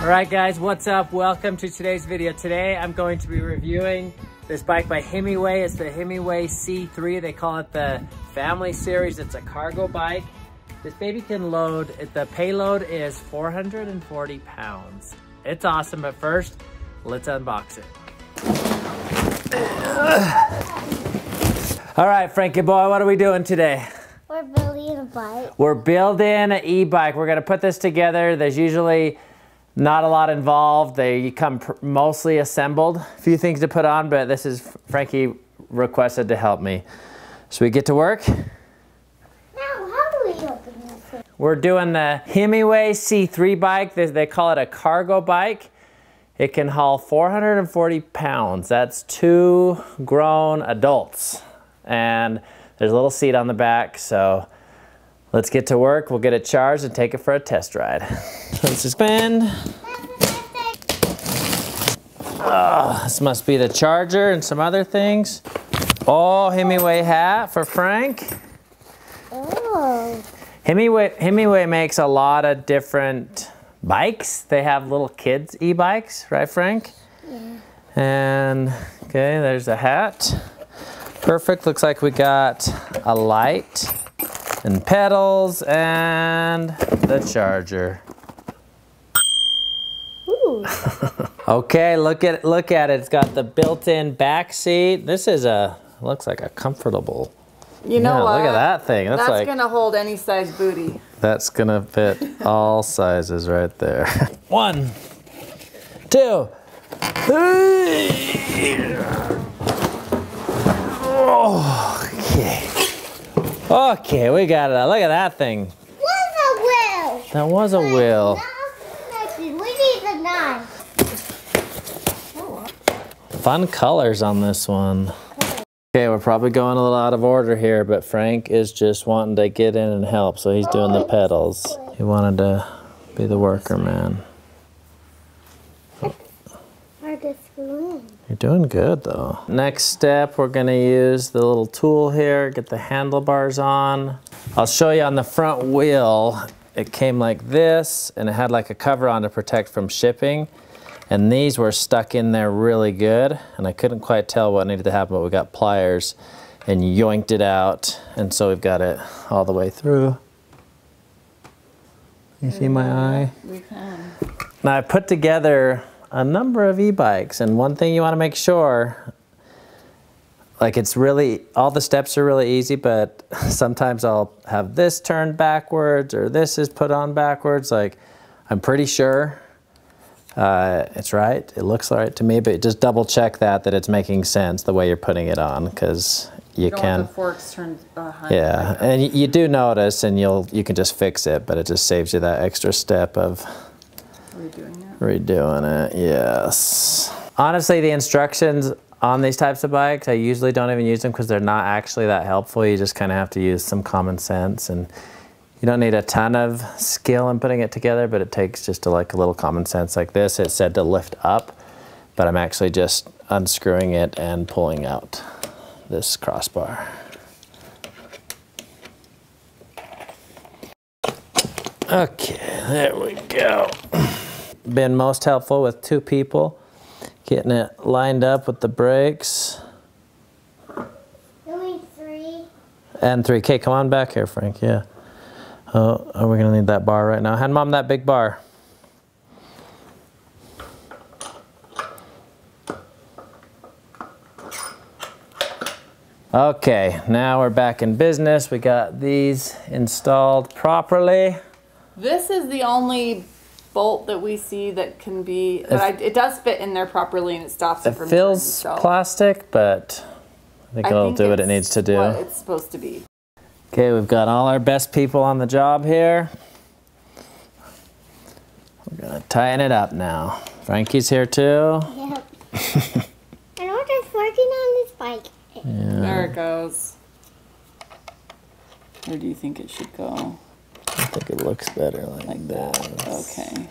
Alright guys, what's up? Welcome to today's video. Today I'm going to be reviewing this bike by Himiway. It's the Himiway C3. They call it the Family Series. It's a cargo bike. This baby can load, the payload is 440 pounds. It's awesome, but first, let's unbox it. Alright, Frankie boy, what are we doing today? We're building a bike. We're building an e-bike. We're gonna put this together. There's usually not a lot involved. They come mostly assembled. A few things to put on, but this is Frankie requested to help me. So we get to work? Now, how do we open this? We're doing the Himiway C3 bike. They call it a cargo bike. It can haul 440 pounds. That's 2 grown adults. And there's a little seat on the back, so let's get to work. We'll get it charged and take it for a test ride. Let's just spin. Oh, this must be the charger and some other things. Oh, Himiway hat for Frank. Oh. Himiway makes a lot of different bikes. They have little kids e-bikes, right Frank? Yeah. And, okay, there's a hat. Perfect, looks like we got a light and pedals and the charger. Ooh. Okay, look at it. It's got the built-in back seat. This is looks like a comfortable. You know what? Look at that thing. That's like, gonna hold any size booty. That's gonna fit all sizes right there. 1, 2, 3. Okay. Okay, we got it. Look at that thing. What's a wheel? That was a wheel. We need a knife. Fun colors on this one. Okay, we're probably going a little out of order here, but Frank is just wanting to get in and help, so he's doing the pedals. He wanted to be the worker man. Hard to screw in. You're doing good though. Next step, we're gonna use the little tool here, get the handlebars on. I'll show you on the front wheel, it came like this, and it had like a cover on to protect from shipping. And these were stuck in there really good, and I couldn't quite tell what needed to happen, but we got pliers and yoinked it out, and so we've got it all the way through. You see my eye? We can. Now I put together a number of e-bikes, and one thing you want to make sure, like it's really, all the steps are really easy, but sometimes I'll have this turned backwards or this is put on backwards. Like, I'm pretty sure it's right, it looks right to me, but just double check that it's making sense the way you're putting it on, because you don't can. want the forks turned behind. Yeah, and you do notice, and you can just fix it, but it just saves you that extra step of redoing it, yes. Honestly, the instructions on these types of bikes, I usually don't even use them because they're not actually that helpful. You just kind of have to use some common sense, and you don't need a ton of skill in putting it together, but it takes just a little common sense. Like this, it said to lift up, but I'm actually just unscrewing it and pulling out this crossbar. Okay, there we go. Been most helpful with 2 people, getting it lined up with the brakes. Doing 3. And 3. Okay, come on back here, Frank, yeah. Oh, are we gonna need that bar right now? Hand Mom that big bar. Okay, now we're back in business. We got these installed properly. This is the only bolt that we see that can be, but it does fit in there properly, and it stops it from turning. It feels plastic, but I think it'll do what it needs to do. What it's supposed to be. Okay, we've got all our best people on the job here. We're gonna tighten it up now. Frankie's here too. Yep. I know just working on this bike. Yeah. There it goes. Where do you think it should go? I think it looks better like that. Okay.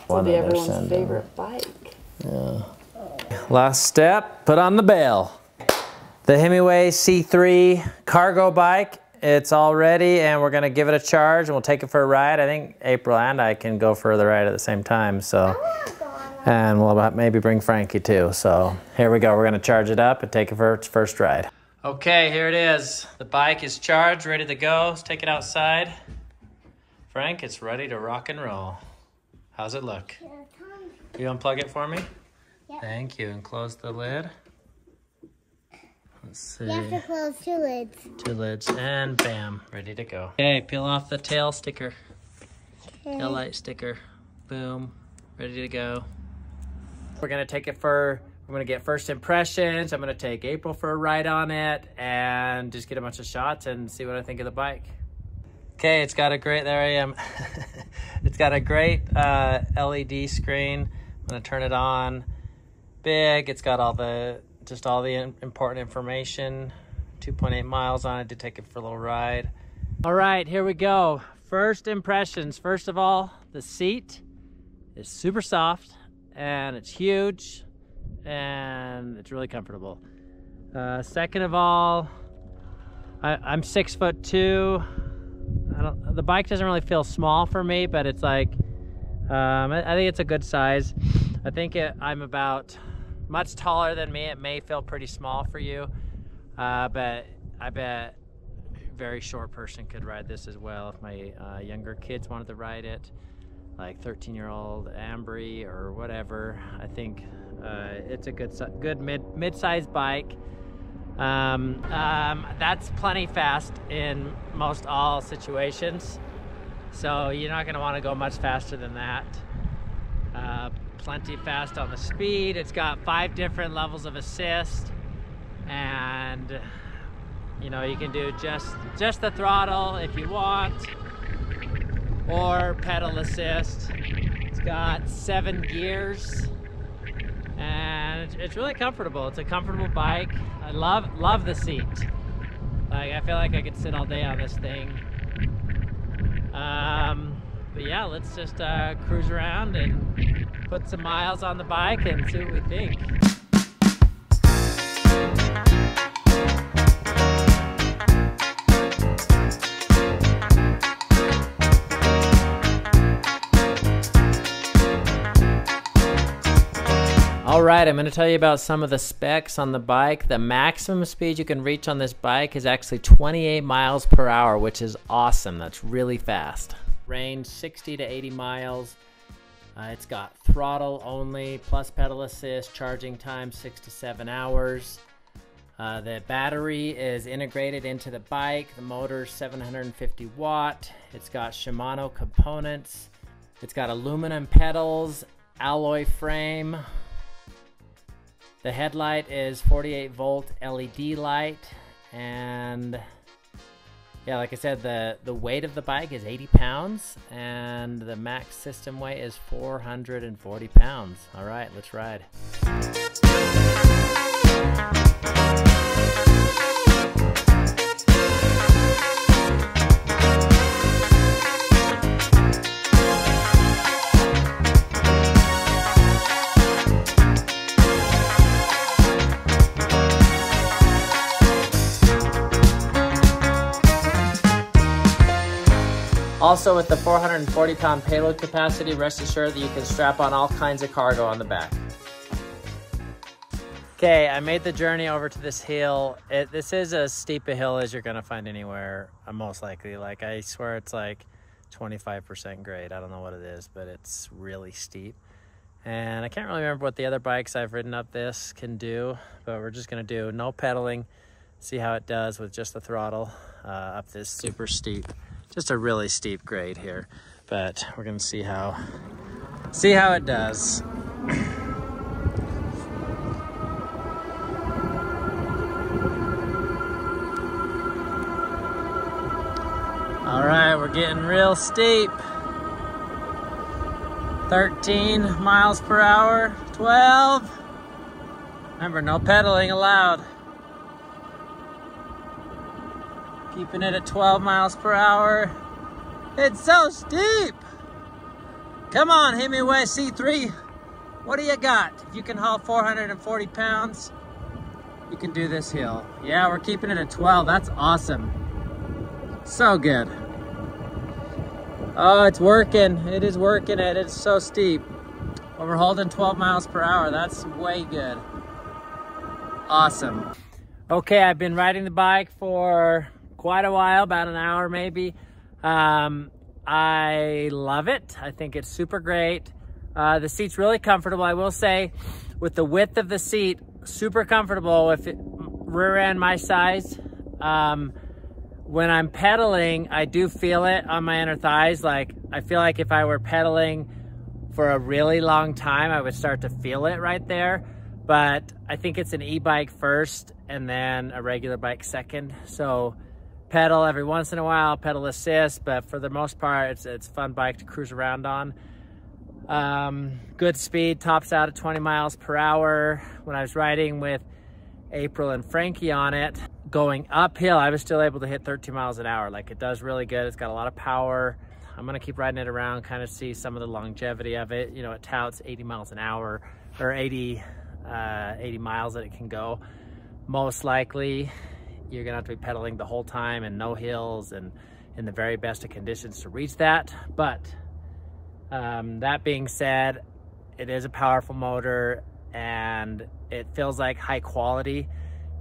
One It'll be everyone's favorite bike. Yeah. Last step, put on the bail. The Himiway C3 cargo bike it's all ready and we're gonna give it a charge and we'll take it for a ride. I think April and I can go for the ride at the same time, so. And we'll maybe bring Frankie too. So here we go, we're gonna charge it up and take it for its first ride. Okay, here it is. The bike is charged, ready to go. Let's take it outside. Frank, it's ready to rock and roll. How's it look? You unplug it for me? Yeah. Thank you, and close the lid. Let's see. You have to close 2 lids. 2 lids, and bam, ready to go. Okay, peel off the tail sticker. Tail light sticker. Boom, ready to go. We're gonna take it for, we're gonna get first impressions. I'm gonna take April for a ride on it and just get a bunch of shots and see what I think of the bike. Okay, it's got a great, there I am. It's got a great LED screen. I'm gonna turn it on. Big, it's got all the, just all the important information. 2.8 miles on it to take it for a little ride. All right, here we go. First impressions. First of all, the seat is super soft and it's huge and it's really comfortable. Second of all, I'm 6'2". The bike doesn't really feel small for me, but it's like, I think it's a good size. I think I'm about much taller than me. It may feel pretty small for you, but I bet a very short person could ride this as well. If my younger kids wanted to ride it, like 13-year-old Ambry or whatever, I think it's a good mid-sized bike. That's plenty fast in most all situations, so you're not going to want to go much faster than that. Plenty fast on the speed. It's got 5 different levels of assist, and you know, you can do just the throttle if you want, or pedal assist. It's got 7 gears, and it's really comfortable. It's a comfortable bike. I love the seat. Like, I feel like I could sit all day on this thing. But yeah, let's just cruise around and put some miles on the bike and see what we think. All right, I'm going to tell you about some of the specs on the bike. The maximum speed you can reach on this bike is actually 28 miles per hour, which is awesome. That's really fast. Range 60 to 80 miles. It's got throttle only plus pedal assist. Charging time 6 to 7 hours. The battery is integrated into the bike. The motor's 750 watt. It's got Shimano components. It's got aluminum pedals, alloy frame. The headlight is 48 volt LED light, and yeah, like I said, the weight of the bike is 80 pounds and the max system weight is 440 pounds. All right, let's ride. Also, with the 440 pound payload capacity, rest assured that you can strap on all kinds of cargo on the back. Okay, I made the journey over to this hill. This is as steep a hill as you're gonna find anywhere, most likely. Like, I swear it's like 25% grade. I don't know what it is, but it's really steep. And I can't really remember what the other bikes I've ridden up this can do, but we're just gonna do no pedaling, see how it does with just the throttle up this super steep. Just a really steep grade here, but we're gonna see how it does. All right, we're getting real steep. 13 miles per hour, 12. Remember, no pedaling allowed. Keeping it at 12 miles per hour. It's so steep. Come on, Himiway C3. What do you got? If you can haul 440 pounds, you can do this hill. Yeah, we're keeping it at 12. That's awesome. So good. Oh, it's working. It is working. It's so steep. Well, we're holding 12 miles per hour. That's way good. Awesome. Okay, I've been riding the bike for quite a while, about an hour maybe. I love it. I think it's super great. The seat's really comfortable. I will say, with the width of the seat, super comfortable if it rear end my size. When I'm pedaling, I do feel it on my inner thighs. Like, I feel like if I were pedaling for a really long time, I would start to feel it right there. But I think it's an e-bike first and then a regular bike second. So pedal every once in a while, pedal assist, but for the most part, it's a fun bike to cruise around on. Good speed, tops out at 20 miles per hour. When I was riding with April and Frankie on it, going uphill, I was still able to hit 13 miles an hour. Like, it does really good. It's got a lot of power. I'm gonna keep riding it around, kind of see some of the longevity of it. You know, it touts 80 miles an hour, or 80 miles that it can go. Most likely, you're gonna have to be pedaling the whole time and no hills and in the very best of conditions to reach that. But that being said, it is a powerful motor and it feels like high quality.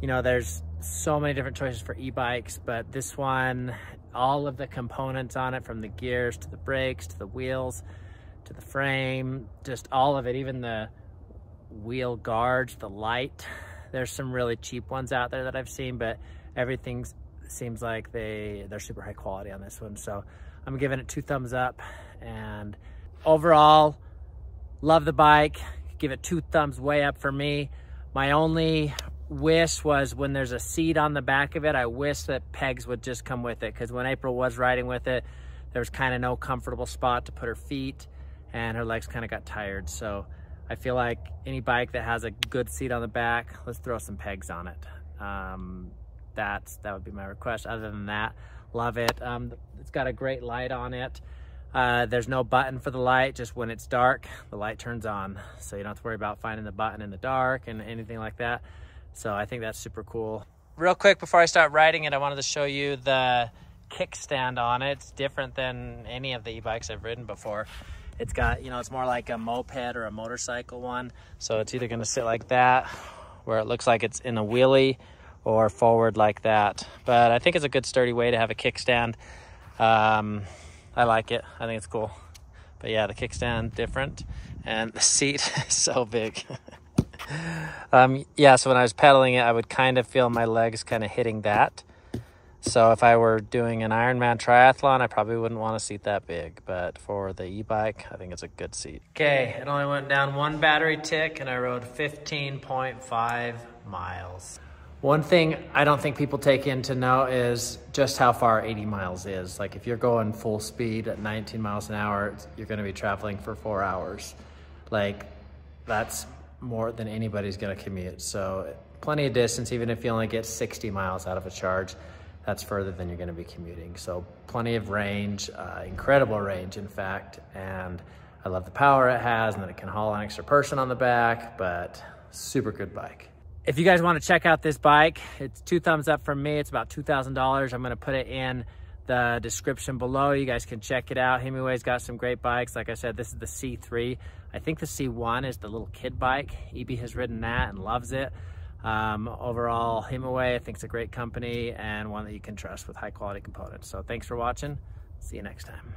You know, there's so many different choices for e-bikes, but this one, all of the components on it, from the gears to the brakes to the wheels to the frame, just all of it, even the wheel guards, the light. There's some really cheap ones out there that I've seen, but everything seems like they're super high quality on this one. So I'm giving it 2 thumbs up, and overall, love the bike. Give it 2 thumbs way up for me. My only wish was, when there's a seat on the back of it, I wish that pegs would just come with it, because when April was riding with it, there was kind of no comfortable spot to put her feet and her legs kind of got tired. So I feel like any bike that has a good seat on the back, let's throw some pegs on it. That would be my request. Other than that, love it. It's got a great light on it. There's no button for the light. Just when it's dark, the light turns on. So you don't have to worry about finding the button in the dark and anything like that. So I think that's super cool. Real quick, before I start riding it, I wanted to show you the kickstand on it. It's different than any of the e-bikes I've ridden before. It's got, you know, it's more like a moped or a motorcycle one. So it's either gonna sit like that, where it looks like it's in a wheelie, or forward like that. But I think it's a good sturdy way to have a kickstand. I like it. I think it's cool. But yeah, the kickstand different, and the seat is so big. Yeah, so when I was pedaling it, I would kind of feel my legs kind of hitting that. So if I were doing an Ironman triathlon, I probably wouldn't want a seat that big. But for the e-bike, I think it's a good seat. Okay, it only went down 1 battery tick, and I rode 15.5 miles. One thing I don't think people take in to know is just how far 80 miles is. Like, if you're going full speed at 19 miles an hour, you're gonna be traveling for 4 hours. Like, that's more than anybody's gonna commute. So plenty of distance, even if you only get 60 miles out of a charge, that's further than you're gonna be commuting. So plenty of range, incredible range, in fact. And I love the power it has, and that it can haul an extra person on the back, but super good bike. If you guys want to check out this bike, it's 2 thumbs up from me. It's about $2,000. I'm going to put it in the description below. You guys can check it out. Himiway's got some great bikes. Like I said, this is the C3. I think the C1 is the little kid bike. Evie has ridden that and loves it. Overall, Himiway, I think it's a great company and one that you can trust with high quality components. So thanks for watching. See you next time.